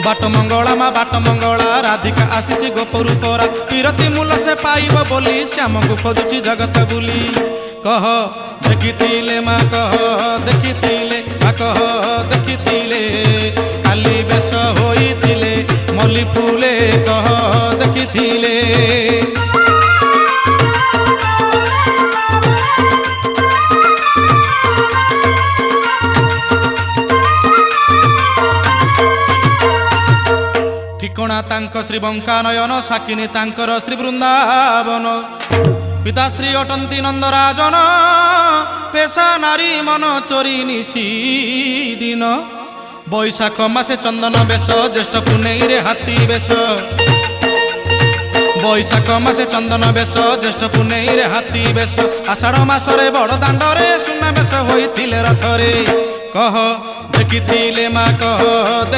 बाट मंगला माँ बाट मंगला राधिका आसी गोपरू परा पीरती मूल से पाइब बोली श्याम को खोजुची जगत बुली कह देखिथिले माँ कह देखिथिले माँ कह देखिथिले काली बेश होइथिले मल्ली फूले कह देखिथिले ठिकणा तांक श्री बंका नयन साकिनी तांकर श्री वृंदावन पिता श्री अटंती नंदराजन पेशा नारी मन चोरी निशी दिन बैशाख मासे चंदन बेश ज्येष्ठ पुनेई रे हाथी बेश बैशाख मासे चंदन बेश ज्येष्ठ पुनेई रे हाथी बेश आषाढ़ मासरे बड़ दांडरे सुना बेश होइथिले रथरे कह देखिथिले माँ कह